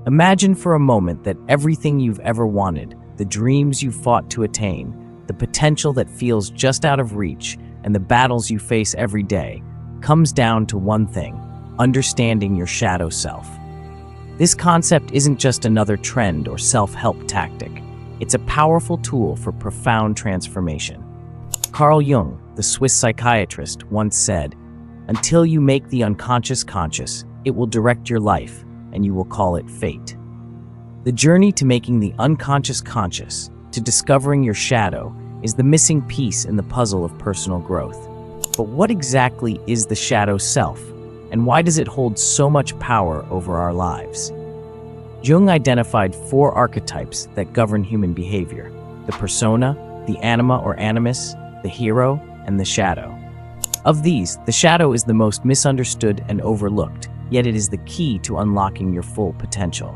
Imagine for a moment that everything you've ever wanted, the dreams you fought to attain, the potential that feels just out of reach, and the battles you face every day, comes down to one thing: understanding your shadow self. This concept isn't just another trend or self-help tactic. It's a powerful tool for profound transformation. Carl Jung, the Swiss psychiatrist, once said, "Until you make the unconscious conscious, it will direct your life, and you will call it fate." The journey to making the unconscious conscious, to discovering your shadow, is the missing piece in the puzzle of personal growth. But what exactly is the shadow self, and why does it hold so much power over our lives? Jung identified 4 archetypes that govern human behavior: the persona, the anima or animus, the hero, and the shadow. Of these, the shadow is the most misunderstood and overlooked, yet it is the key to unlocking your full potential.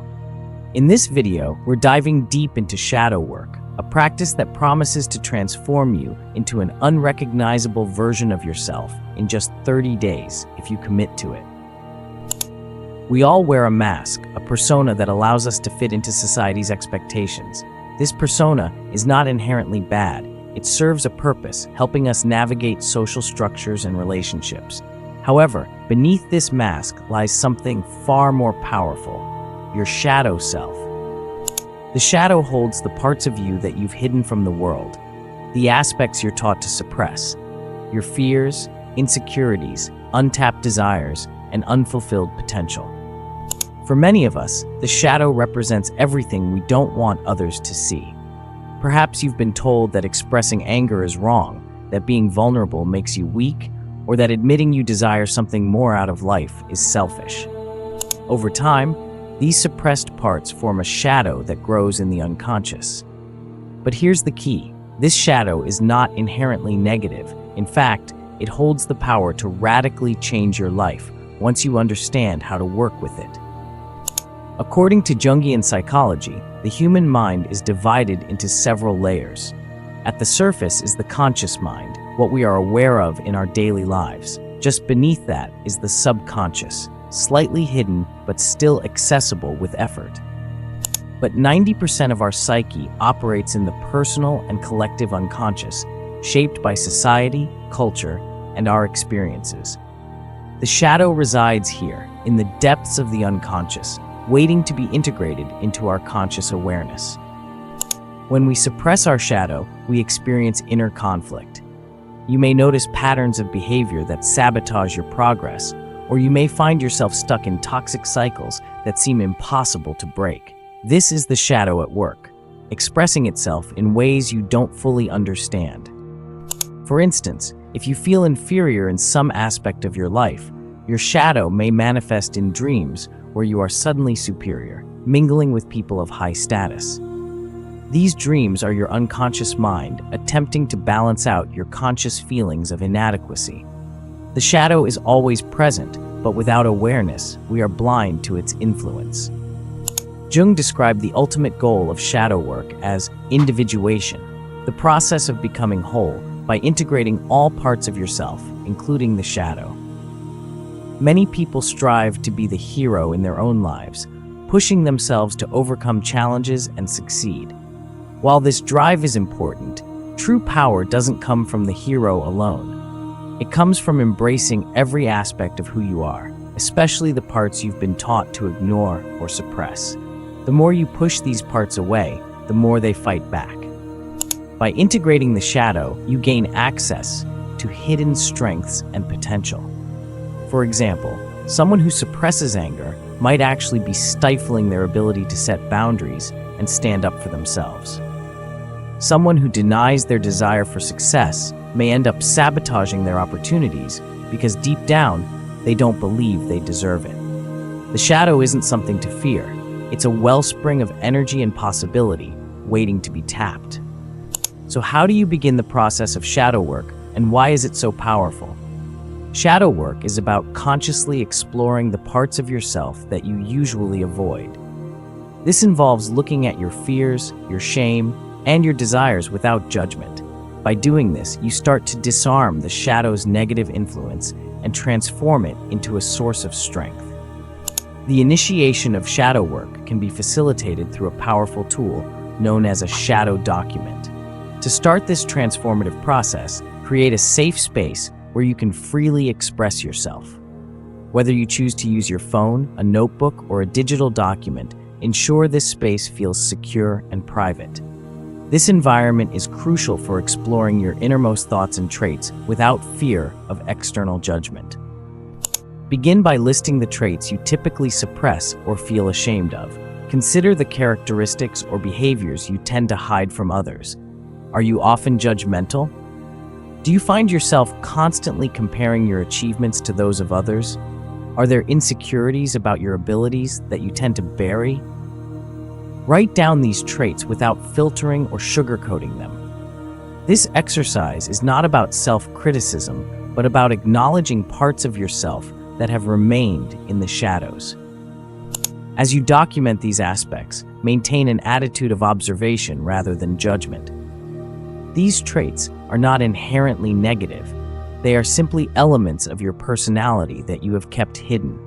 In this video, we're diving deep into shadow work, a practice that promises to transform you into an unrecognizable version of yourself in just 30 days if you commit to it. We all wear a mask, a persona that allows us to fit into society's expectations. This persona is not inherently bad. It serves a purpose, helping us navigate social structures and relationships. However, beneath this mask lies something far more powerful: your shadow self. The shadow holds the parts of you that you've hidden from the world, the aspects you're taught to suppress, your fears, insecurities, untapped desires, and unfulfilled potential. For many of us, the shadow represents everything we don't want others to see. Perhaps you've been told that expressing anger is wrong, that being vulnerable makes you weak, or that admitting you desire something more out of life is selfish. Over time, these suppressed parts form a shadow that grows in the unconscious. But here's the key: this shadow is not inherently negative. In fact, it holds the power to radically change your life once you understand how to work with it. According to Jungian psychology, the human mind is divided into several layers. At the surface is the conscious mind, what we are aware of in our daily lives. Just beneath that is the subconscious, slightly hidden but still accessible with effort. But 90% of our psyche operates in the personal and collective unconscious, shaped by society, culture, and our experiences. The shadow resides here, in the depths of the unconscious, waiting to be integrated into our conscious awareness. When we suppress our shadow, we experience inner conflict. You may notice patterns of behavior that sabotage your progress, or you may find yourself stuck in toxic cycles that seem impossible to break. This is the shadow at work, expressing itself in ways you don't fully understand. For instance, if you feel inferior in some aspect of your life, your shadow may manifest in dreams where you are suddenly superior, mingling with people of high status. These dreams are your unconscious mind attempting to balance out your conscious feelings of inadequacy. The shadow is always present, but without awareness, we are blind to its influence. Jung described the ultimate goal of shadow work as individuation, the process of becoming whole by integrating all parts of yourself, including the shadow. Many people strive to be the hero in their own lives, pushing themselves to overcome challenges and succeed. While this drive is important, true power doesn't come from the hero alone. It comes from embracing every aspect of who you are, especially the parts you've been taught to ignore or suppress. The more you push these parts away, the more they fight back. By integrating the shadow, you gain access to hidden strengths and potential. For example, someone who suppresses anger might actually be stifling their ability to set boundaries and stand up for themselves. Someone who denies their desire for success may end up sabotaging their opportunities because deep down, they don't believe they deserve it. The shadow isn't something to fear. It's a wellspring of energy and possibility waiting to be tapped. So how do you begin the process of shadow work, and why is it so powerful? Shadow work is about consciously exploring the parts of yourself that you usually avoid. This involves looking at your fears, your shame, and your desires without judgment. By doing this, you start to disarm the shadow's negative influence and transform it into a source of strength. The initiation of shadow work can be facilitated through a powerful tool known as a shadow document. To start this transformative process, create a safe space where you can freely express yourself. Whether you choose to use your phone, a notebook, or a digital document, ensure this space feels secure and private. This environment is crucial for exploring your innermost thoughts and traits without fear of external judgment. Begin by listing the traits you typically suppress or feel ashamed of. Consider the characteristics or behaviors you tend to hide from others. Are you often judgmental? Do you find yourself constantly comparing your achievements to those of others? Are there insecurities about your abilities that you tend to bury? Write down these traits without filtering or sugarcoating them. This exercise is not about self-criticism, but about acknowledging parts of yourself that have remained in the shadows. As you document these aspects, maintain an attitude of observation rather than judgment. These traits are not inherently negative. They are simply elements of your personality that you have kept hidden.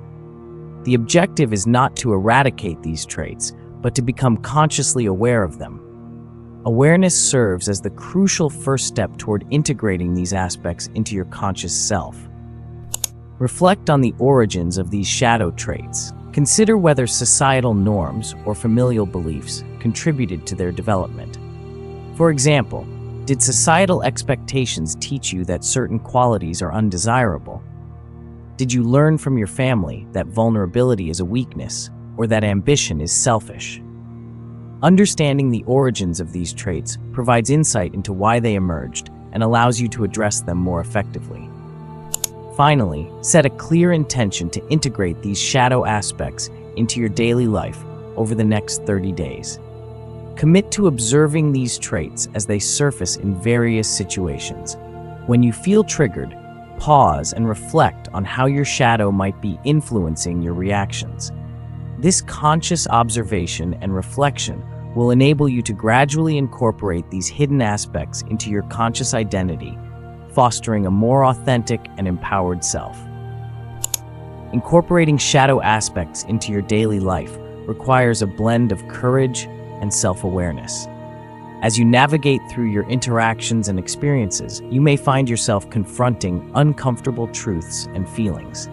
The objective is not to eradicate these traits, but to become consciously aware of them. Awareness serves as the crucial first step toward integrating these aspects into your conscious self. Reflect on the origins of these shadow traits. Consider whether societal norms or familial beliefs contributed to their development. For example, did societal expectations teach you that certain qualities are undesirable? Did you learn from your family that vulnerability is a weakness or that ambition is selfish? Understanding the origins of these traits provides insight into why they emerged and allows you to address them more effectively. Finally, set a clear intention to integrate these shadow aspects into your daily life over the next 30 days. Commit to observing these traits as they surface in various situations. When you feel triggered, pause and reflect on how your shadow might be influencing your reactions. This conscious observation and reflection will enable you to gradually incorporate these hidden aspects into your conscious identity, fostering a more authentic and empowered self. Incorporating shadow aspects into your daily life requires a blend of courage and self-awareness. As you navigate through your interactions and experiences, you may find yourself confronting uncomfortable truths and feelings.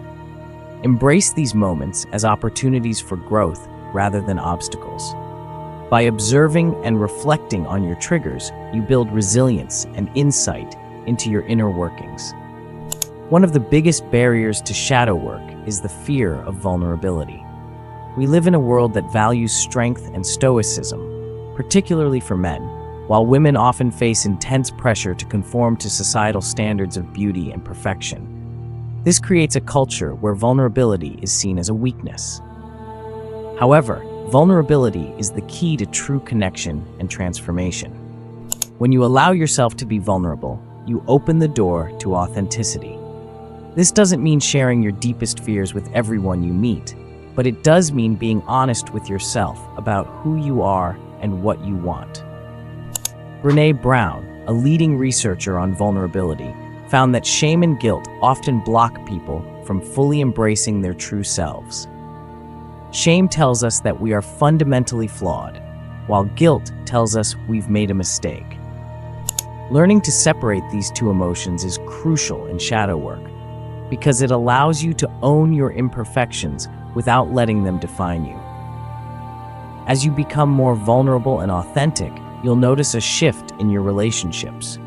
Embrace these moments as opportunities for growth rather than obstacles. By observing and reflecting on your triggers, you build resilience and insight into your inner workings. One of the biggest barriers to shadow work is the fear of vulnerability. We live in a world that values strength and stoicism, particularly for men, while women often face intense pressure to conform to societal standards of beauty and perfection. This creates a culture where vulnerability is seen as a weakness. However, vulnerability is the key to true connection and transformation. When you allow yourself to be vulnerable, you open the door to authenticity. This doesn't mean sharing your deepest fears with everyone you meet, but it does mean being honest with yourself about who you are and what you want. Brené Brown, a leading researcher on vulnerability, found that shame and guilt often block people from fully embracing their true selves. Shame tells us that we are fundamentally flawed, while guilt tells us we've made a mistake. Learning to separate these two emotions is crucial in shadow work because it allows you to own your imperfections without letting them define you. As you become more vulnerable and authentic, you'll notice a shift in your relationships.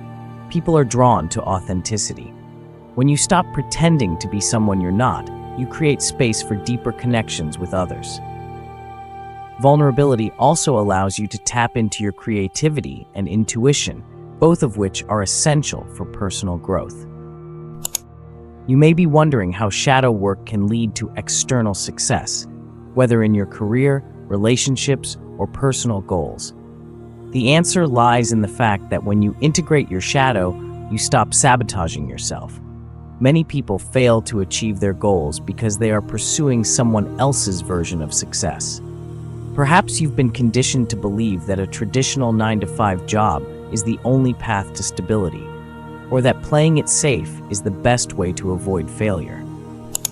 People are drawn to authenticity. When you stop pretending to be someone you're not, you create space for deeper connections with others. Vulnerability also allows you to tap into your creativity and intuition, both of which are essential for personal growth. You may be wondering how shadow work can lead to external success, whether in your career, relationships, or personal goals. The answer lies in the fact that when you integrate your shadow, you stop sabotaging yourself. Many people fail to achieve their goals because they are pursuing someone else's version of success. Perhaps you've been conditioned to believe that a traditional 9-to-5 job is the only path to stability, or that playing it safe is the best way to avoid failure.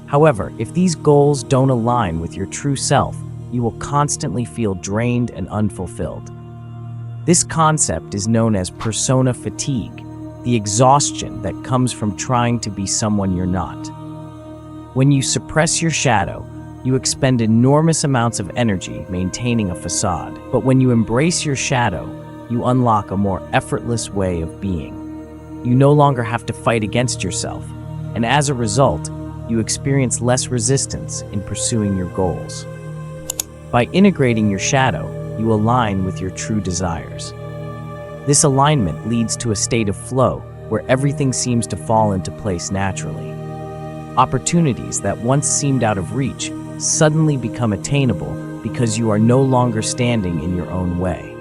However, if these goals don't align with your true self, you will constantly feel drained and unfulfilled. This concept is known as persona fatigue, the exhaustion that comes from trying to be someone you're not. When you suppress your shadow, you expend enormous amounts of energy maintaining a facade. But when you embrace your shadow, you unlock a more effortless way of being. You no longer have to fight against yourself, and as a result, you experience less resistance in pursuing your goals. By integrating your shadow, you align with your true desires. This alignment leads to a state of flow where everything seems to fall into place naturally. Opportunities that once seemed out of reach suddenly become attainable because you are no longer standing in your own way.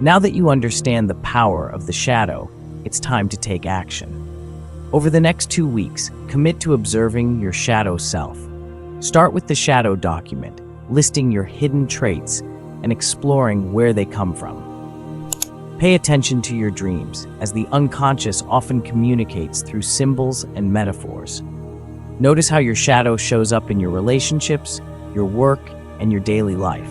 Now that you understand the power of the shadow, it's time to take action. Over the next 2 weeks, commit to observing your shadow self. Start with the shadow document, listing your hidden traits and exploring where they come from. Pay attention to your dreams, as the unconscious often communicates through symbols and metaphors. Notice how your shadow shows up in your relationships, your work, and your daily life.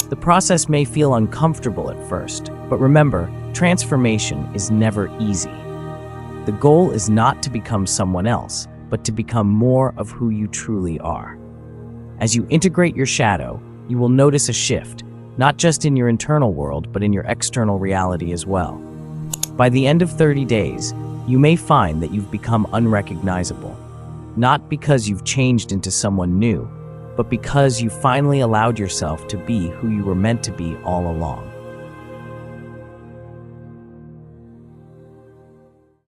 The process may feel uncomfortable at first, but remember, transformation is never easy. The goal is not to become someone else, but to become more of who you truly are. As you integrate your shadow, you will notice a shift, not just in your internal world, but in your external reality as well. By the end of 30 days, you may find that you've become unrecognizable, not because you've changed into someone new, but because you finally allowed yourself to be who you were meant to be all along.